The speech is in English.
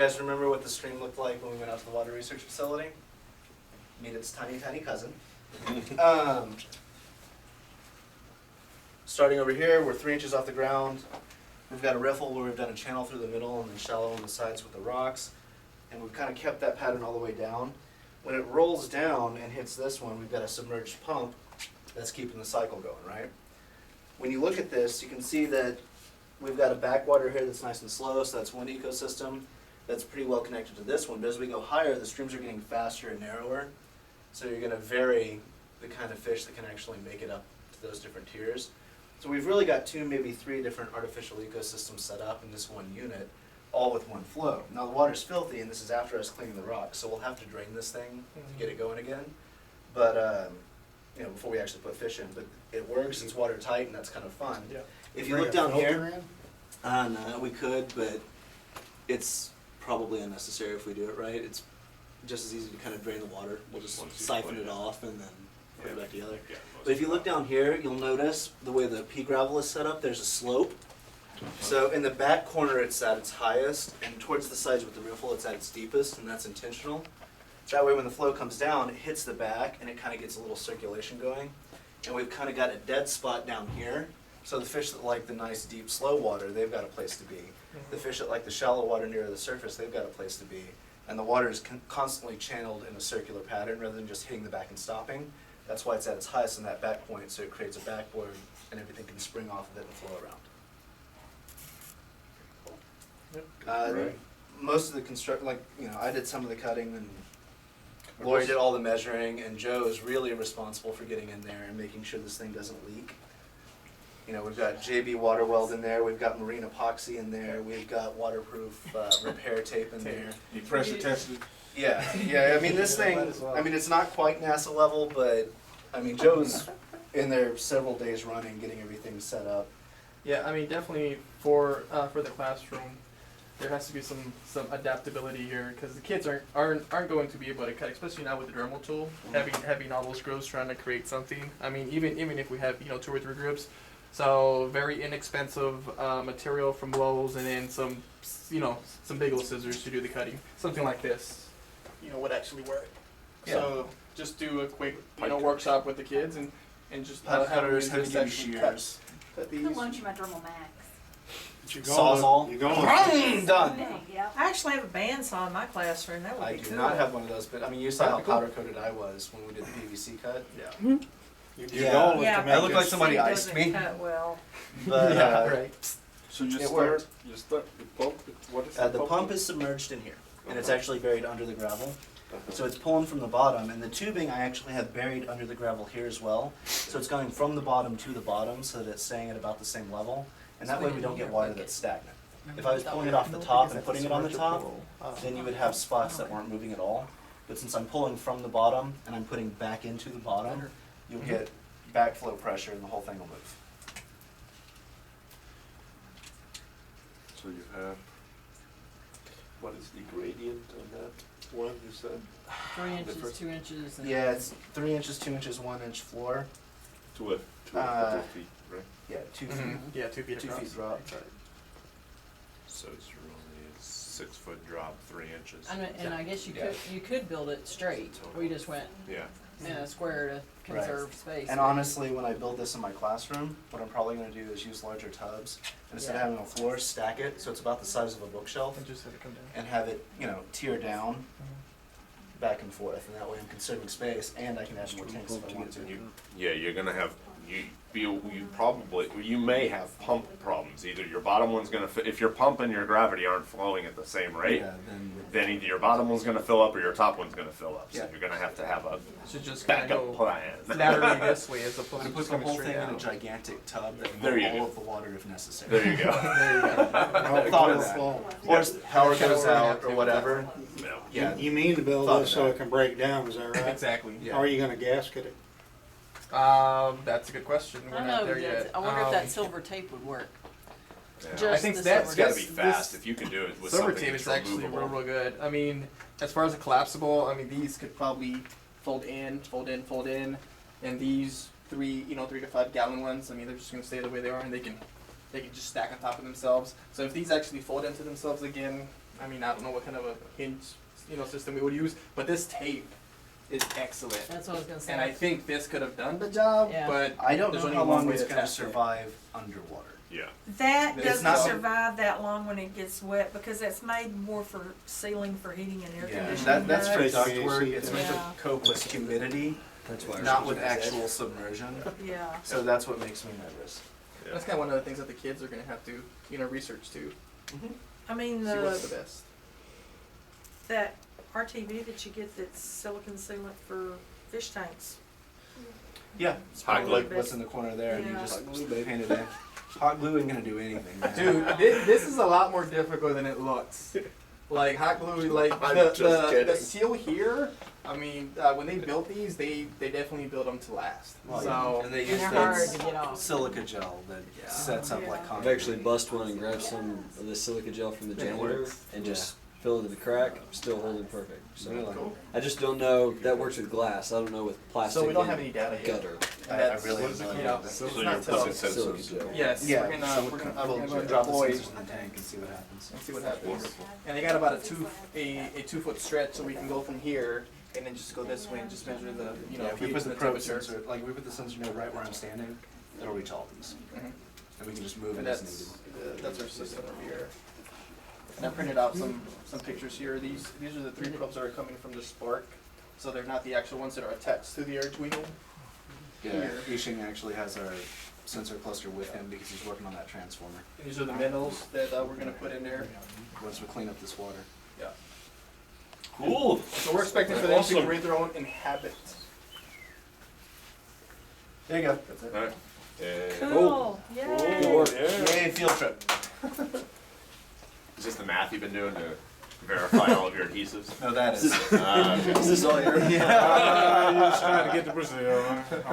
You guys remember what the stream looked like when we went out to the water research facility? Meet its tiny, tiny cousin. Starting over here, we're 3 inches off the ground. We've got a riffle where we've done a channel through the middle and then shallow on the sides with the rocks. And we've kind of kept that pattern all the way down. When it rolls down and hits this one, we've got a submerged pump that's keeping the cycle going, right? When you look at this, you can see that we've got a backwater here that's nice and slow, so that's one ecosystem that's pretty well connected to this one. But as we go higher, the streams are getting faster and narrower, so you're going to vary the kind of fish that can actually make it up to those different tiers. So we've really got 2, maybe 3 different artificial ecosystems set up in this one unit, all with one flow. Now the water's filthy, and this is after us cleaning the rocks, so we'll have to drain this thing to get it going again. But you know, before we actually put fish in, but it works. It's watertight, and that's kind of fun. Yeah. If you look down here, no, we could, but it's probably unnecessary if we do it right. It's just as easy to kind of drain the water. We'll just siphon it off and then put it back together. Yeah, But if you look down here, you'll notice the way the pea gravel is set up, there's a slope. So in the back corner it's at its highest, and towards the sides with the riffle it's at its deepest, and that's intentional. That way when the flow comes down, it hits the back and it kind of gets a little circulation going. And we've kind of got a dead spot down here. So the fish that like the nice deep slow water, they've got a place to be. The fish that like the shallow water near the surface, they've got a place to be. And the water is constantly channeled in a circular pattern rather than just hitting the back and stopping. That's why it's at its highest in that back point, so it creates a backboard and everything can spring off of it and flow around. Right. Most of the construct, like, you know, I did some of the cutting and Lori did all the measuring, and Joe is really responsible for getting in there and making sure this thing doesn't leak. You know, we've got JB water weld in there, we've got marine epoxy in there, we've got waterproof repair tape in there. You pressure tested? Yeah, yeah, I mean, this thing, I mean, it's not quite NASA level, but, I mean, Joe's in there several days running, getting everything set up. Yeah, I mean, definitely for the classroom, there has to be some adaptability here because the kids aren't going to be able to cut, especially now with the Dremel tool, having all those groups trying to create something. I mean, even if we have 2 or 3 groups, so very inexpensive material from Lowe's, and then some big old scissors to do the cutting. Something like this, would actually work. Yeah. So just do a quick workshop with the kids and just Pipe have them cutters, use heavy this duty section, shears. cut these. I'm gonna loan you my Dremel Max. Sawzall. You're going Done. Yeah. I actually have a bandsaw in my classroom. That would I be do cool. not have one of those, but I mean, you saw how That'd be cool. powder coated I was when we did the PVC cut. Yeah. Yeah. Yeah, I look like somebody it iced doesn't me. cut well. But Yeah, right. So you It start, worked. the pump, what is the pump is submerged in here, and it's actually buried under the gravel. So it's pulling from the bottom, and the tubing I actually have buried under the gravel here as well. So it's going from the bottom to the bottom so that it's staying at about the same level, and that way we don't get water that's stagnant. If I was pulling it off the top and putting it on the top, then you would have spots that weren't moving at all. But since I'm pulling from the bottom and I'm putting back into the bottom, you'll get backflow pressure and the whole thing will move. So you have, what is the gradient on that one you said? 3 inches, Different. 2 inches. And Yeah, it's 3 inches, 2 inches, 1 inch floor. Two a couple feet, right? Yeah, 2 feet. Mhm. Yeah, 2 feet 2 across. feet drop. So it's only a 6-foot drop, 3 inches. and I guess Yeah. you could build it straight. We just went Yeah. in a square to conserve space. And honestly, when I build this in my classroom, what I'm probably going to do is use larger tubs. And instead of Yeah. having a floor, stack it so it's about the size of a bookshelf And just have it come down. and have it, tier down back and forth. And that way I'm conserving space and I can add more tanks if I want to. Yeah, you're gonna have, you may have pump problems. Either your bottom one's gonna, if your pump and your gravity aren't flowing at the same rate, Yeah, then either your bottom one's gonna fill up or your top one's gonna fill up. So Yeah. you're gonna have to have a Should just kind backup of go plan. laterally this way as I'm opposed going to to put just the coming whole straight thing in a out. gigantic tub that can There you hold all go. of the water if necessary. There you go. There you go. Thought of that. Or if the power goes out or whatever. No. Yeah. You mean to build Thought this of so that. it can break down, is that right? Exactly. Yeah. How are you gonna gasket it? That's a good question. We're I don't not know. there yet. I wonder if that silver tape would work. Yeah. Just I think the that's It's silver gotta tape. be This- fast if you can do it with Silver something tape that's is actually removable. real good. I mean, as far as a collapsible, I mean, these could probably fold in, and these 3 to 5 gallon ones, I mean, they're just gonna stay the way they are, and they can just stack on top of themselves. So if these actually fold into themselves again, I mean, I don't know what kind of a hinge, system we would use, but this tape is excellent. That's what I was gonna say. And I think this could have done the job, Yeah. but I don't there's know only how one long way it's to gonna test it. survive underwater. Yeah. That It's doesn't not- survive that long when it gets wet because it's made more for ceiling for heating and air Yeah, conditioning. that's for Straight ductwork. AC, It's meant to yeah. cope with humidity, That's why. not with actual submersion. Yeah. So that's what makes me nervous. that's kind of one of the things that the kids are going to have to, research too. I mean, See what's the best. that RTV that you get that's silicon sealant for fish tanks. Yeah, it's Hot probably like glue. what's in the corner there, and you Yeah. just paint it in. Hot glue ain't gonna do anything, man. Dude, this is a lot more difficult than it looks. Like hot glue, like I'm the just kidding. seal here. I mean, when they built these, they definitely built them to last. Well, So and they And use they're that hard to get off. silica gel that Yeah. sets up like Yeah. concrete. I've actually bust one and grabbed some of the silica gel from the It janitor works. and just filled it to the crack. Still holding perfect. So Really? Cool. I just don't know. That works with glass. I don't know with plastic. So we don't and have any data yet. gutter. I That's- really What is have it no Yeah, idea. so it's So not you're till- putting Silica sensors. gel. Yes, Yeah, we're gonna, so we're gonna, we'll we're gonna drop the deploy sensors in the tank and see what happens. and see what happens. And they got about a 2 foot stretch, so we can go from here and then just go this way and just measure the Yeah, if we pH put and the the probe temperature. sensor, like we put the sensor node right where I'm standing, it'll reach all these, Mhm. and we can just move And it as that's needed. that's our system over here. And I printed out some pictures here. These are the 3 probes that are coming from the Spark, so they're not the actual ones that are attached to the Arduino. Yeah, Here. Yixing actually has our sensor cluster with him because he's working on that transformer. And these are the minerals that we're gonna put in there. Once we clean up this water. Yeah. Cool. So we're expecting for them Awesome. to create their own inhabit. There you go. That's it. Alright. Cool. Yay. Cool. Yeah. Yay, field trip. Is this the math you've been doing to verify all of your adhesives? No, that is. Is this all your? Yeah. Just trying to get to Brazil.